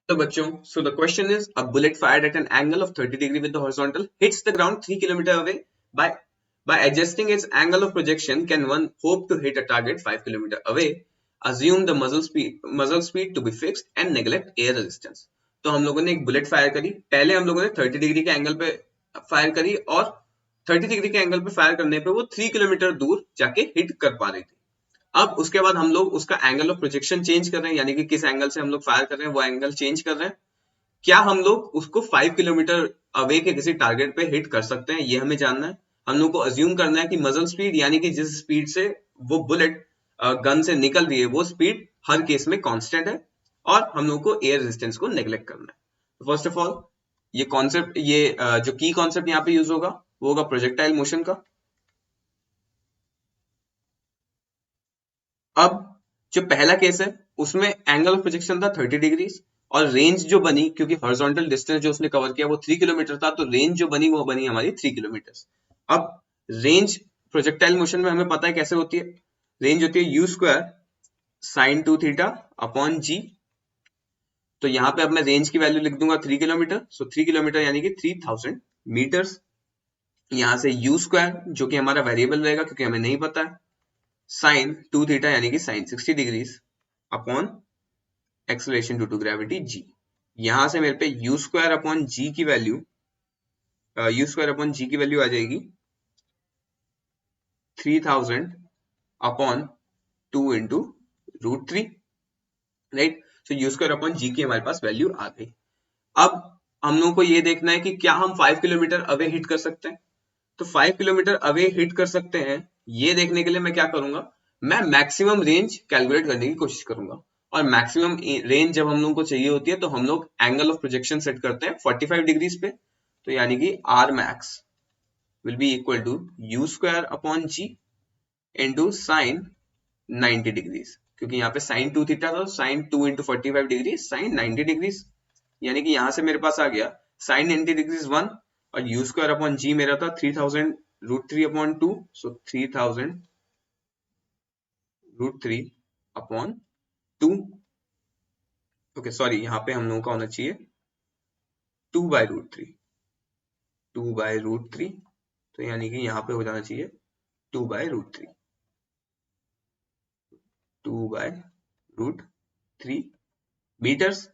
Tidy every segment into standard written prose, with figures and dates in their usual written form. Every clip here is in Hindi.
So बच्चों, so the question is a bullet fired at an angle of 30 degree with the horizontal hits the ground 3 kilometer away. By adjusting its angle of projection, can one hope to hit a target 5 kilometer away? Assume the muzzle speed to be fixed and neglect air resistance. तो हम लोगों ने एक बुलेट फायर करी. पहले हम लोगों ने 30 डिग्री के एंगल पे फायर करी और 30 डिग्री के एंगल पे फायर करने पे वो 3 किलोमीटर दूर जाके हिट कर पा रही थी. अब उसके बाद हम लोग उसका एंगल ऑफ प्रोजेक्शन चेंज कर रहे हैं, यानी कि किस एंगल से हम लोग फायर कर रहे हैं वो एंगल चेंज कर रहे हैं. क्या हम लोग उसको 5 किलोमीटर अवे के किसी टारगेट पे हिट कर सकते हैं, ये हमें जानना है. हम लोग को अज्यूम करना है कि मजल स्पीड यानी कि जिस स्पीड से वो बुलेट गन से निकल रही है वो स्पीड हर केस में कांस्टेंट है और हम लोग को एयर रेजिस्टेंस को नेग्लेक्ट करना है. फर्स्ट ऑफ ऑल ये कॉन्सेप्ट, ये जो की कॉन्सेप्ट यहाँ पे यूज होगा वो होगा प्रोजेक्टाइल मोशन का. अब जो पहला केस है उसमें एंगल ऑफ प्रोजेक्शन था 30 डिग्री और रेंज जो बनी, क्योंकि हॉरिजॉन्टल डिस्टेंस जो उसने कवर किया वो 3 किलोमीटर था, तो रेंज जो बनी वो बनी हमारी 3 किलोमीटर. अब रेंज प्रोजेक्टाइल मोशन में हमें पता है कैसे होती है. रेंज होती है U square sine 2 theta upon G. तो यहाँ पे अब मैं रेंज की वैल्यू लिख दूंगा 3 किलोमीटर. सो 3 किलोमीटर यानी कि 3000 मीटर्स. यहाँ से यू स्क्वायर जो कि हमारा वेरिएबल रहेगा क्योंकि हमें नहीं पता है, साइन 2 थीटा यानी कि sine 60 degrees upon acceleration due to gravity G. यहां से मेरे पे यू स्क्वायर अपॉन जी की वैल्यू आ जाएगी 3000 upon 2 into √3. Right. So U square upon G की हमारे पास वैल्यू आ गई. अब हम लोगों को ये देखना है कि क्या हम 5 किलोमीटर अवे हिट कर सकते हैं. तो 5 किलोमीटर अवे हिट कर सकते हैं, ये देखने के लिए मैं क्या करूंगा, मैं मैक्सिमम रेंज कैलकुलेट करने की कोशिश करूंगा. और मैक्सिमम रेंज जब हम लोगों को चाहिए होती है तो हम लोग एंगल ऑफ प्रोजेक्शन सेट करते हैं 45 डिग्रीज पे. तो यानी कि R max will be equal to u square upon g into sine 90 degrees, क्योंकि यहाँ पे साइन 2 थीटा था, sine 2 into 45 degree sine 90 degrees. यानी कि यहां से मेरे पास आ गया साइन 90 डिग्रीज 1 और यू स्क्वायर अपॉन जी मेरा था 3000 √3 अपॉन 2. सो 3000 √3 अपॉन 2. ओके सॉरी, यहाँ पे हम लोगों का होना चाहिए 2/√3. 2/√3. तो यानी कि यहाँ पे हो जाना चाहिए 2/√3. 2/√3 मीटर्स.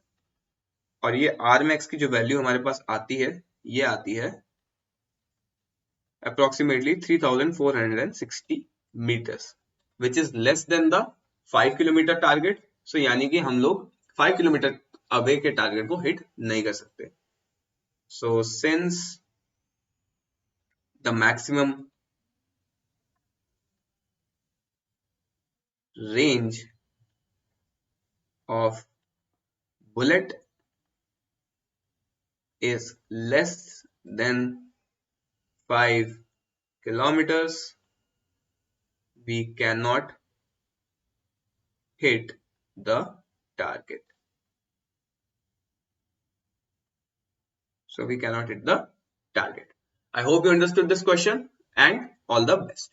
और ये आर मैक्स की जो वैल्यू हमारे पास आती है, ये आती है approximately 3460 meters, which is less than the 5 kilometre target. So यानी कि हम लोग 5 किलोमीटर अवे के टारगेट को हिट नहीं कर सकते. So since the maximum range of bullet is less than 5 kilometers, we cannot hit the target. So we cannot hit the target. I hope you understood this question and all the best.